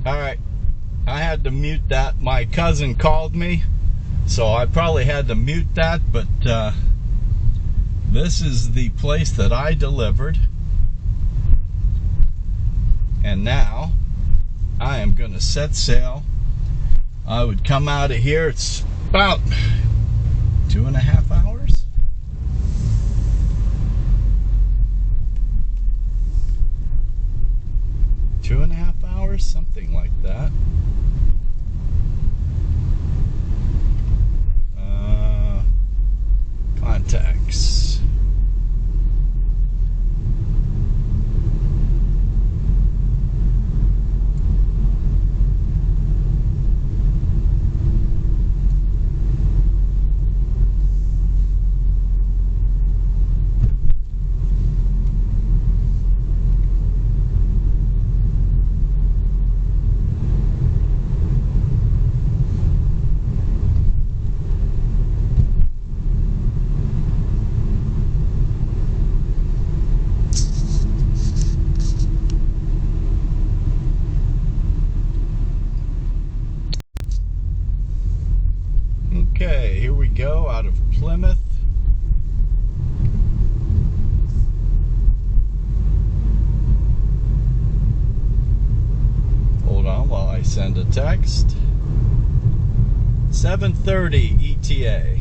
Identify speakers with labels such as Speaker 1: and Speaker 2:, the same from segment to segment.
Speaker 1: Alright, I had to mute that. My cousin called me, so I probably had to mute that, but this is the place that I delivered. And now I am going to set sail. I would come out of here. It's about 2.5 hours. Something like that. Contacts. Okay, here we go out of Plymouth. Hold on while I send a text. 7:30 ETA.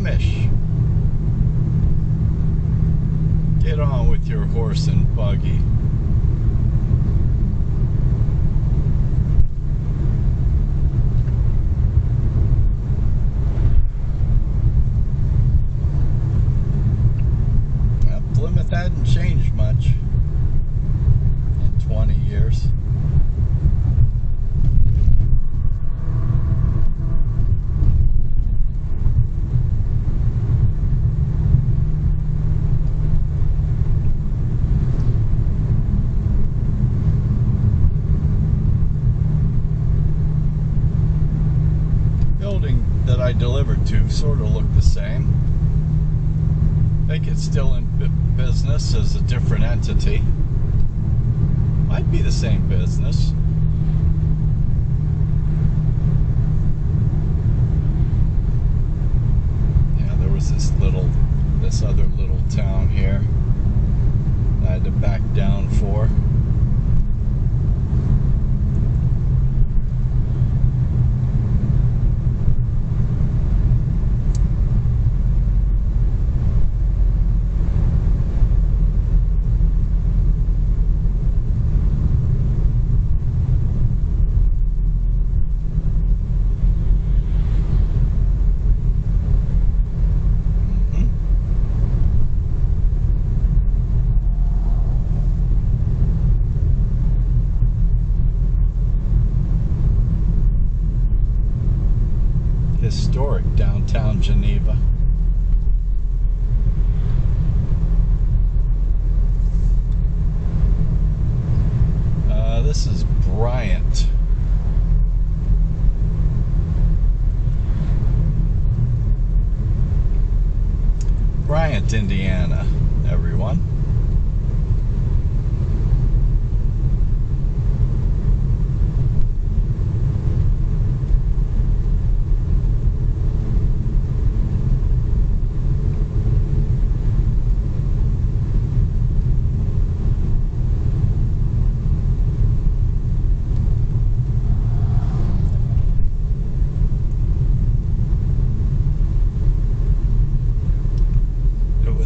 Speaker 1: Amish. Get on with your horse and buggy. Well, Plymouth hadn't changed much in 20 years. That I delivered to sort of looked the same. I think it's still in business as a different entity. Might be the same business. Yeah, there was this other little town here I had to back down for. Historic downtown Geneva. This is Bryant. Bryant, Indiana, everyone.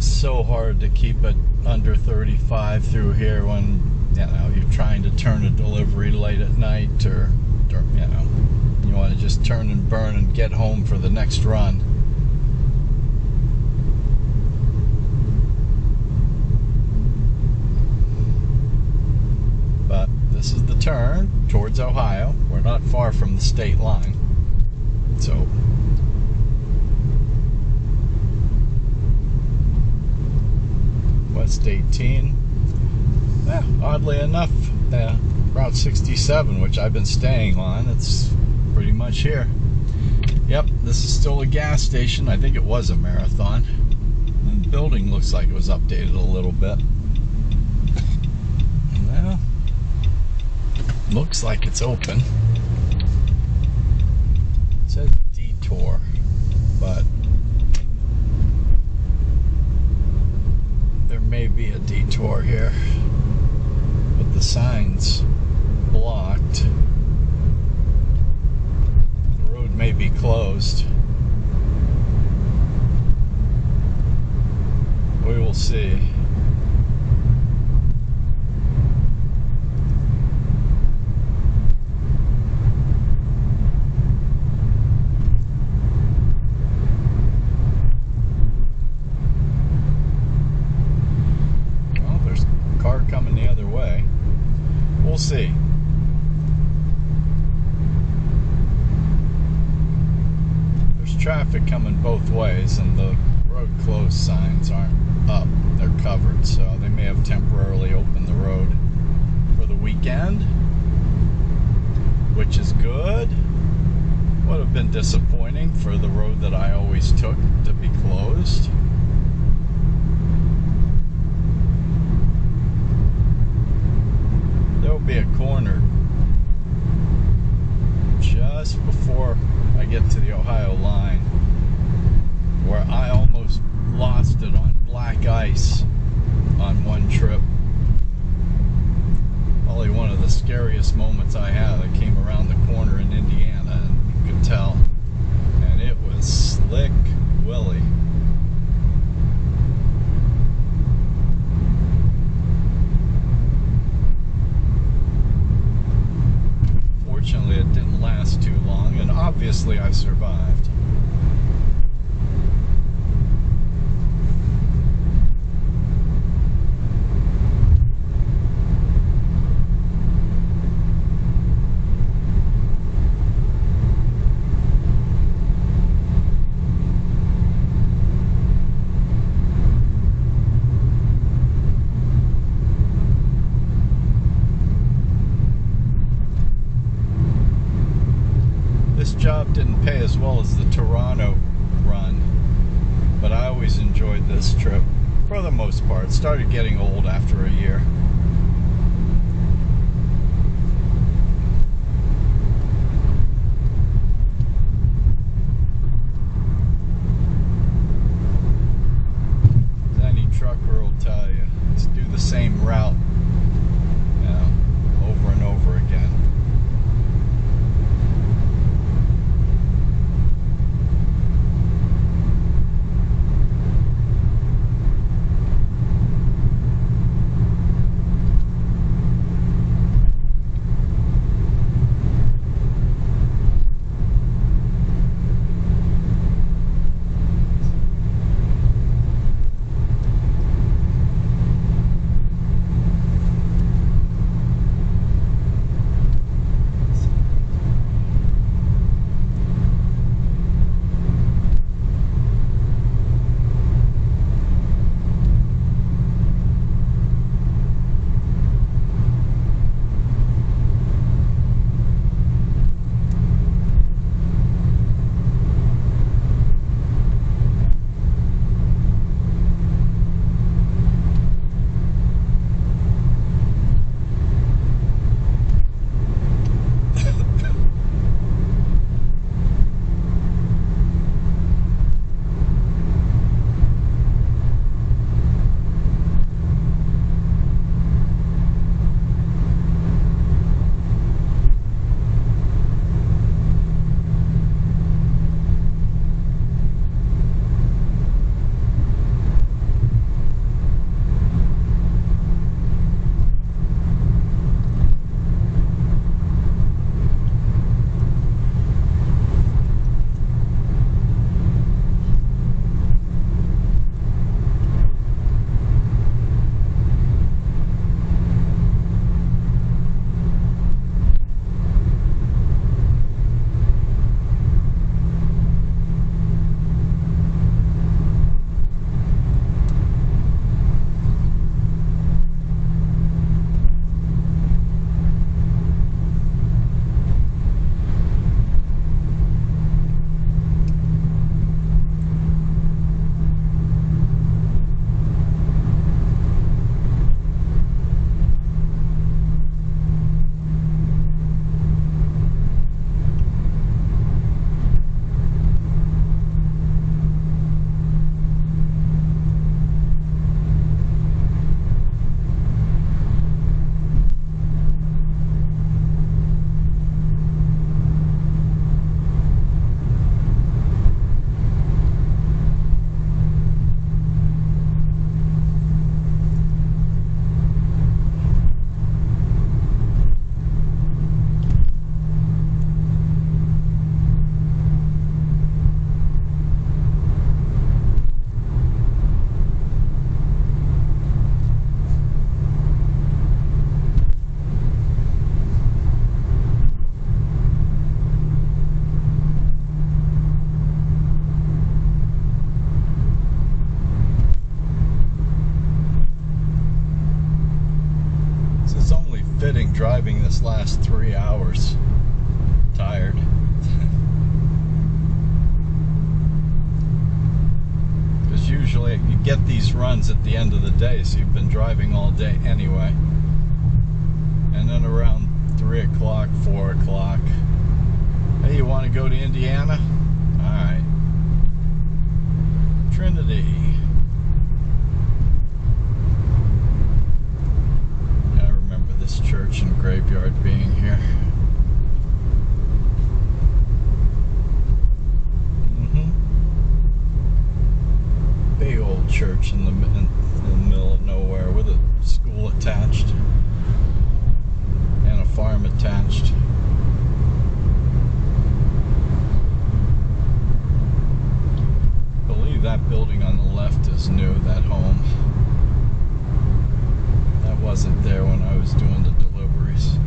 Speaker 1: So hard to keep it under 35 through here when, you know, you're trying to turn a delivery late at night, or you know, you want to just turn and burn and get home for the next run. But this is the turn towards Ohio. We're not far from the state line, so West 18. Oddly enough, Route 67, which I've been staying on, it's pretty much here. Yep, this is still a gas station. I think it was a Marathon. The building looks like it was updated a little bit. Well, looks like it's open. It says detour, but there may be a detour here, but the sign's blocked. The road may be closed. We will see. Coming the other way. We'll see. There's traffic coming both ways, and the road closed signs aren't up. They're covered, so they may have temporarily opened the road for the weekend, which is good. Would have been disappointing for the road that I always took to be closed. There'll be a corner just before I get to the Ohio line where I almost lost it on black ice on one trip. Probably one of the scariest moments I had. I came around the corner in Indiana, and you could tell, and it was slick willy. this trip, for the most part. It started getting old after a year. Any trucker will tell you, just do the same route, you know, over and over again. Driving this last 3 hours. Tired. Because usually you get these runs at the end of the day, so you've been driving all day anyway. And then around 3 o'clock, 4 o'clock, hey, you want to go to Indiana? Alright. Trinity. Church and graveyard being here. Big old church in the middle of nowhere with a school attached and a farm attached. I believe that building on the left is new, that home. That wasn't there when I was doing the deliveries.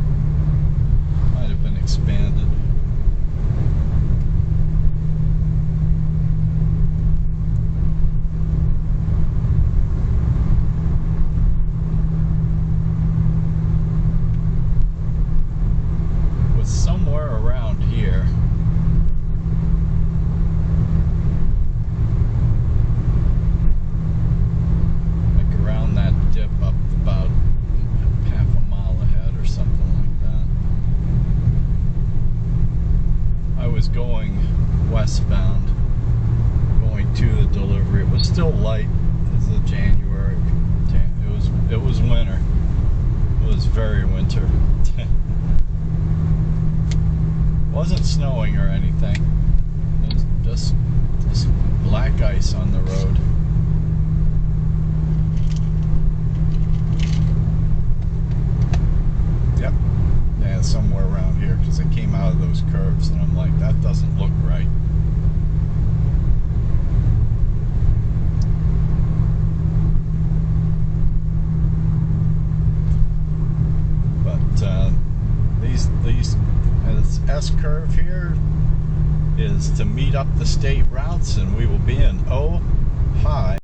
Speaker 1: Might have been expanded. Was somewhere around here. still light. This is January. It was winter. It was very winter. Wasn't snowing or anything. It was just black ice on the road. Yep. Yeah, somewhere around here, because I came out of those curves and I'm like, that doesn't look right. This S curve here is to meet up the state routes, and we will be in Ohio.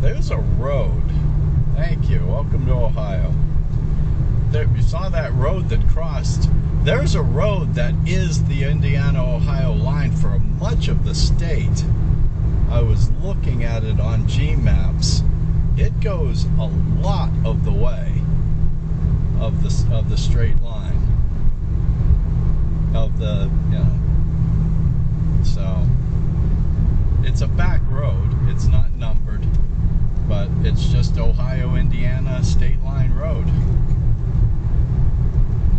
Speaker 1: There's a road. Thank you. Welcome to Ohio. There, you saw that road that crossed. There's a road that is the Indiana-Ohio line for much of the state. I was looking at it on G-Maps. It goes a lot of the way of the straight line. Of the, you know. So it's a back road. It's not numbered. But it's just Ohio-Indiana state line road.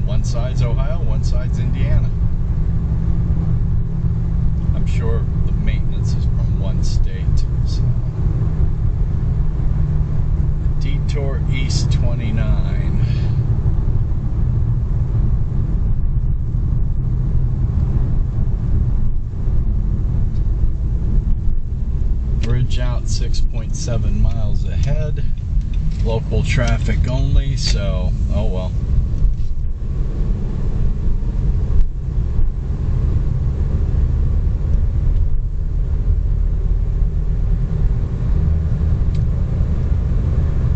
Speaker 1: One side's Ohio, one side's Indiana. I'm sure the maintenance is from one state. So. Detour East 29. Bridge out 6.7 miles ahead. Local traffic only, so oh well.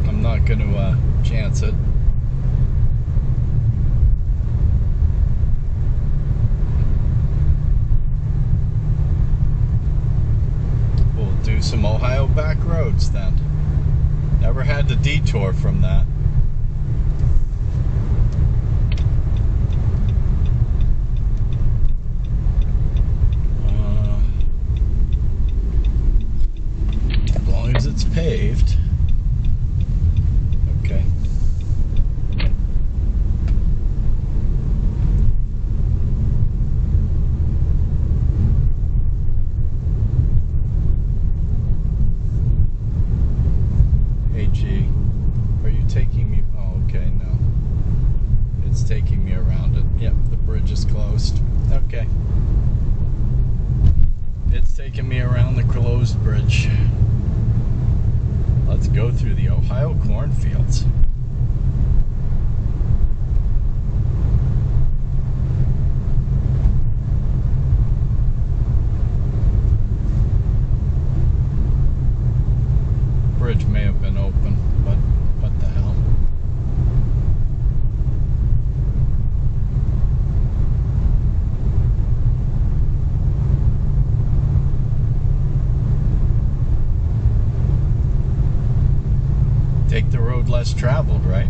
Speaker 1: I'm not going to chance it. Do some Ohio back roads then. Never had to detour from that. As long as it's paved. Okay. Taking me, oh okay, no, it's taking me around it. Yep, the bridge is closed. Okay, it's taking me around the closed bridge. Let's go through the Ohio cornfields. Bridge may have been open, but what the hell? Take the road less traveled, right?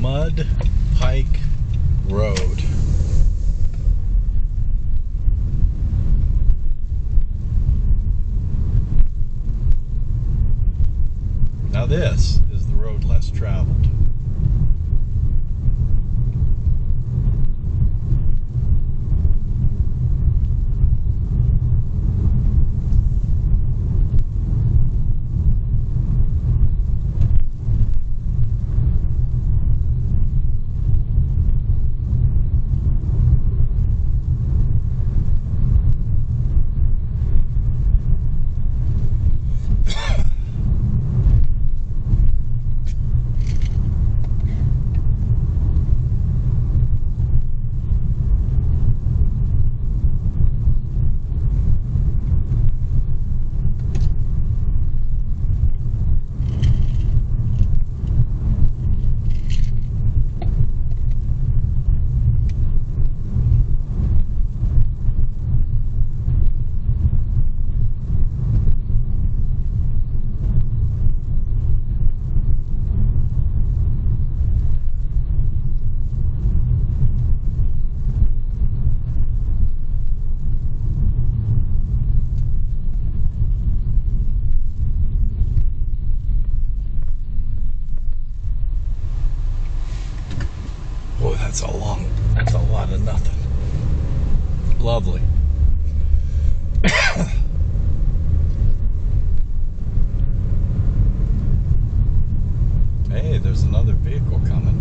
Speaker 1: Mud Pike Road. Now this is the road less traveled. Boy, that's a lot of nothing. Lovely. Hey, there's another vehicle coming.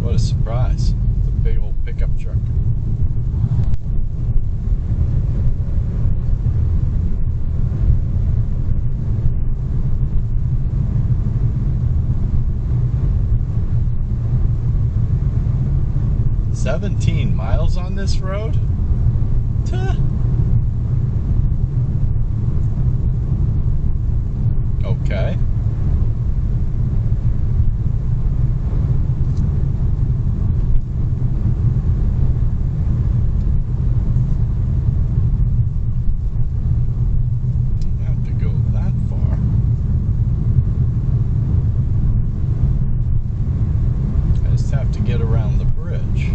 Speaker 1: What a surprise. It's a big old pickup truck. "17 miles on this road? Tuh. Okay. Don't have to go that far. I just have to get around the bridge.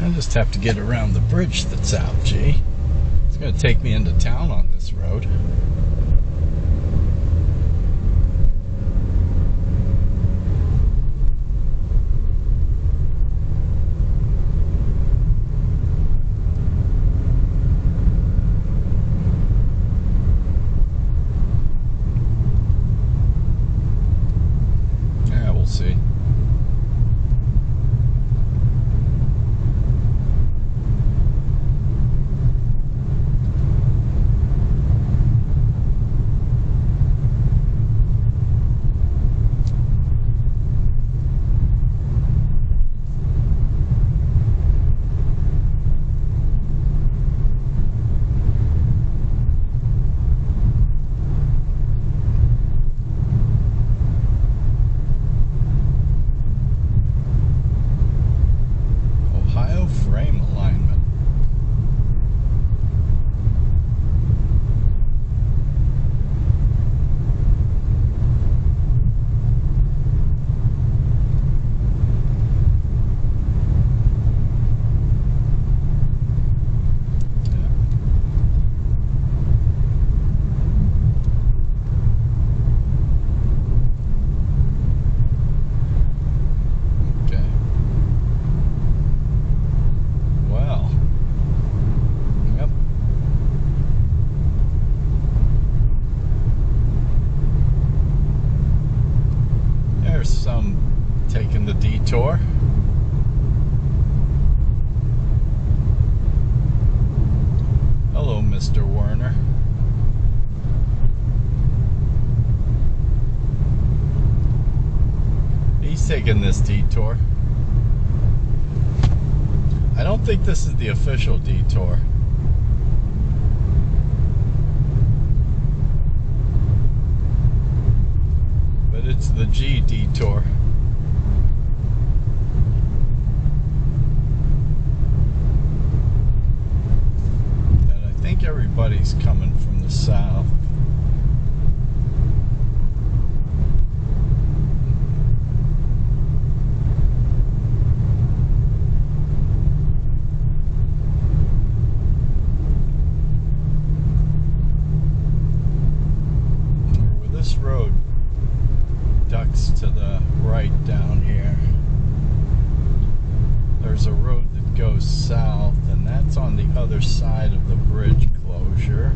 Speaker 1: I just have to get around the bridge that's out, gee. It's going to take me into town on this road. Yeah, we'll see. Frame alignment. Taking the detour. Hello, Mr. Werner. He's taking this detour. I don't think this is the official detour. But it's the G detour. And I think everybody's coming from the south. This road ducks to the right down here. There's a road that goes south, and that's on the other side of the bridge closure.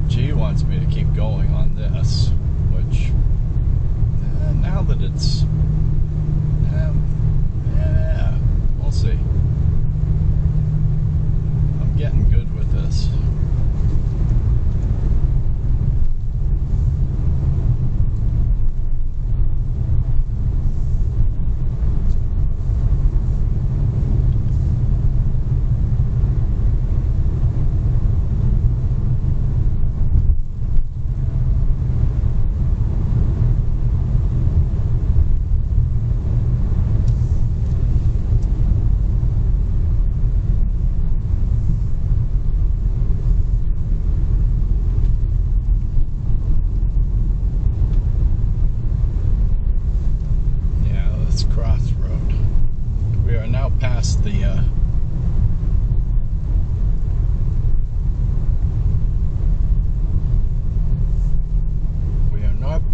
Speaker 1: G wants me to keep going on this, which now that it's yeah, we'll see. I'm getting good with this.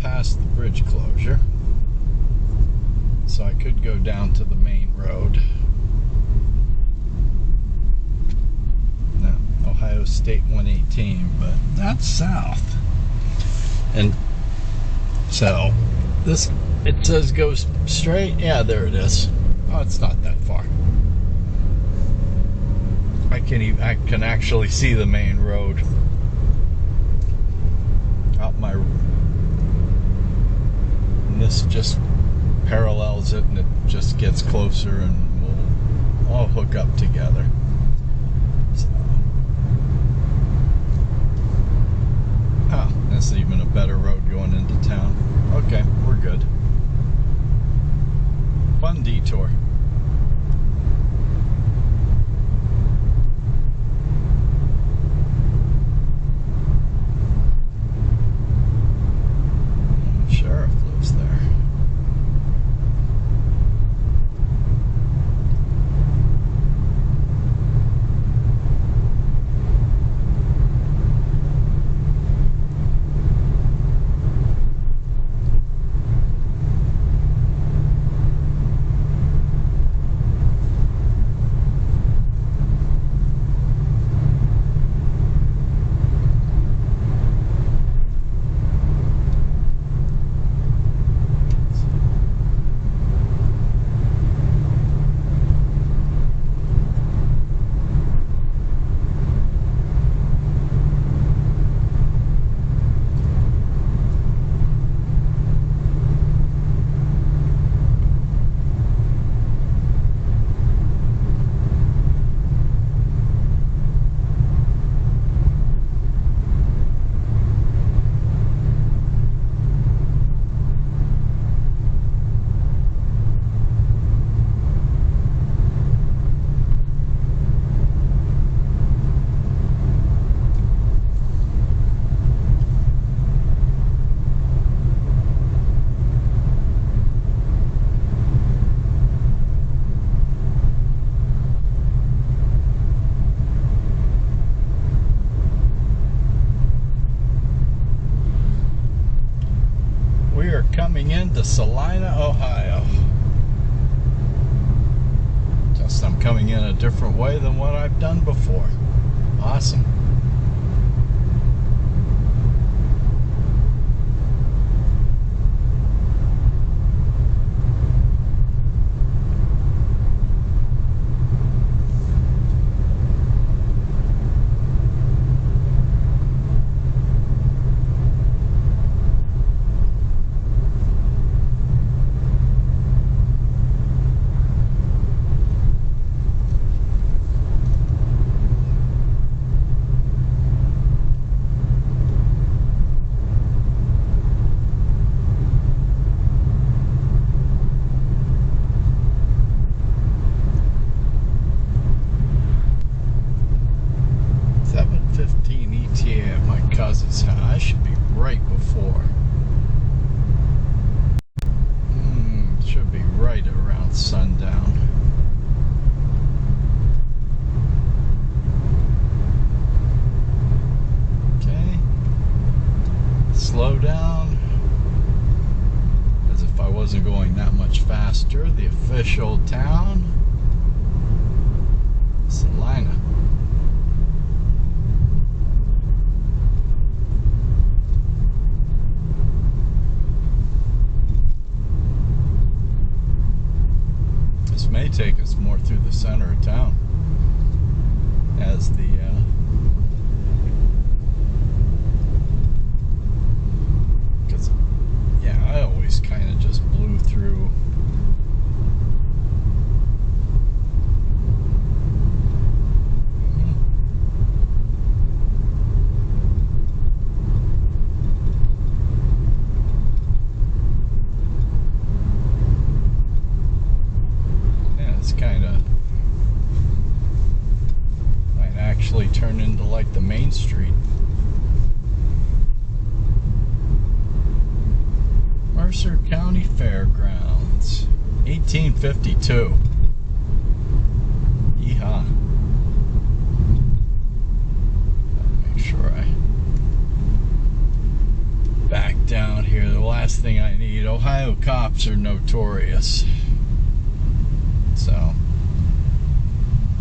Speaker 1: Past the bridge closure, so I could go down to the main road. No, Ohio State 118, but that's south. And so this, it says go straight. Yeah, there it is. Oh, it's not that far. I can actually see the main road out my. This just parallels it, and it just gets closer, and we'll all hook up together. So. Oh, that's even a better road going into town. Okay, we're good. Fun detour. Sheriff lives there. Coming into Salina, Ohio. Just I'm coming in a different way than what I've done before. Awesome. Lancaster, the official town. Salina. This may take us more through the center of town as the because yeah, I always kind of just blew through. Turn into like the main street. Mercer County Fairgrounds, 1852. Yeehaw. Make sure I back down here. The last thing I need. Ohio cops are notorious. So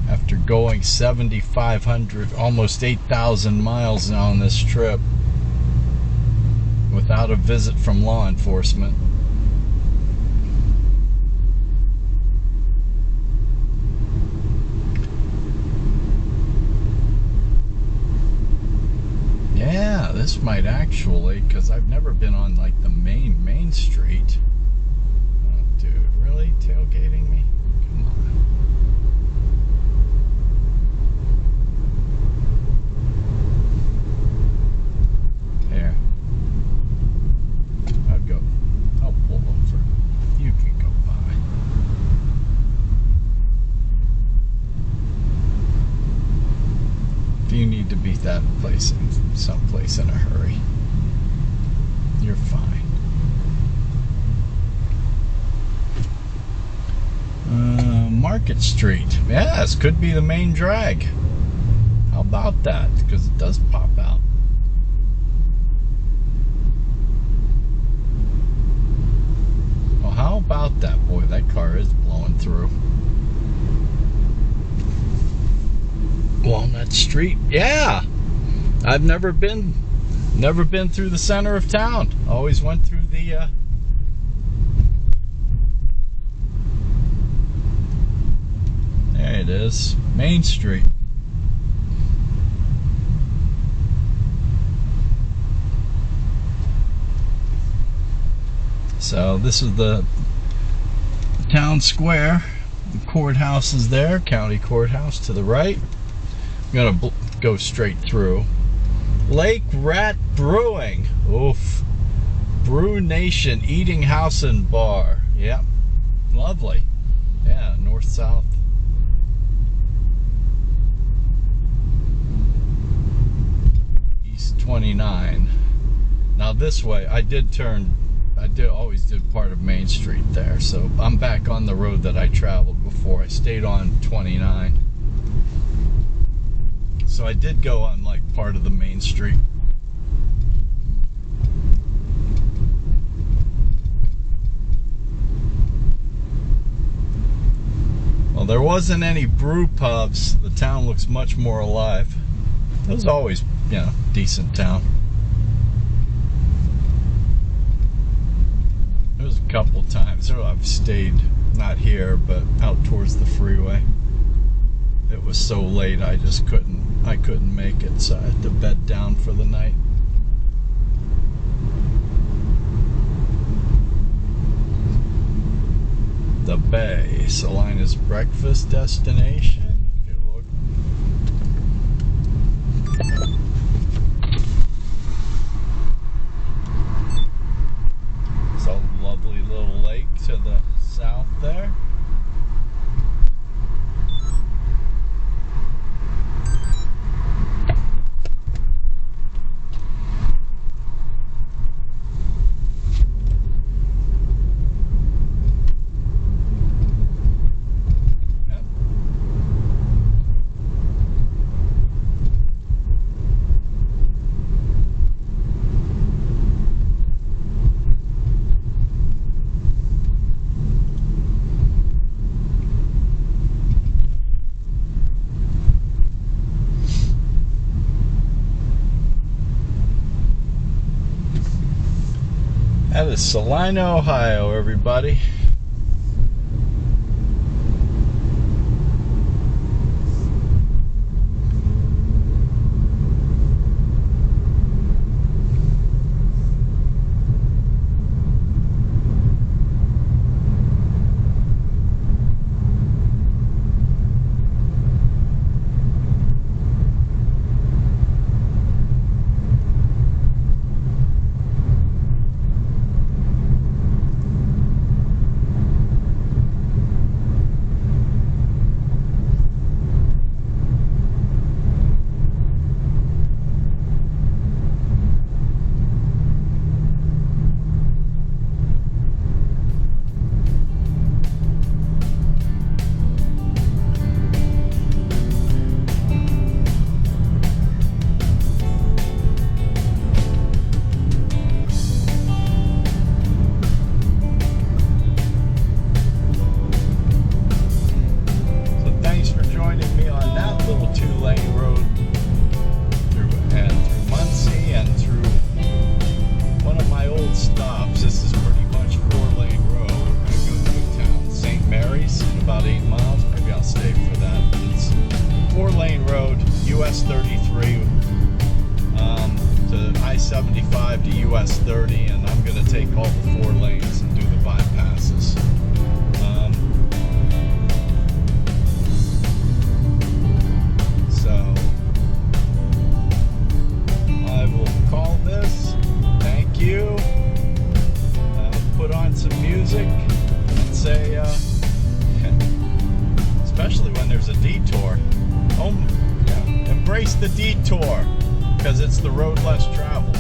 Speaker 1: after going 7,500, almost 8,000 miles now on this trip without a visit from law enforcement. Yeah, this might actually, because I've never been on like the main street. Oh, dude, really? Tailgating me? Come on. You need to be that place in someplace in a hurry. You're fine. Market Street. Yeah, this could be the main drag. How about that? Because it does pop out. Well, how about that? Boy, that car is blowing through. Walnut Street. Yeah, I've never been through the center of town. Always went through the there it is, Main Street. So this is the town square. The courthouse is there, county courthouse to the right. I'm gonna go straight through. Lake Rat Brewing. Oof. Brew Nation Eating House and Bar. Yep. Lovely. Yeah, north-south. East 29. Now this way, I always did part of Main Street there, so I'm back on the road that I traveled before. I stayed on 29. So I did go on like part of the main street. Well, there wasn't any brew pubs. The town looks much more alive. It was always, you know, decent town. There was a couple times I've stayed, not here, but out towards the freeway. It was so late I just couldn't make it, so I had to bed down for the night. The Bay, Salina's breakfast destination. If you look. It's a lovely little lake to the south there. is Salina, Ohio, everybody. US 33 to I-75 to US 30, and I'm going to take all the 4 lanes and do the bypasses. So I will call this. Thank you. Put on some music and say, especially when there's a detour. Oh, yeah. Embrace the detour, because it's the road less traveled.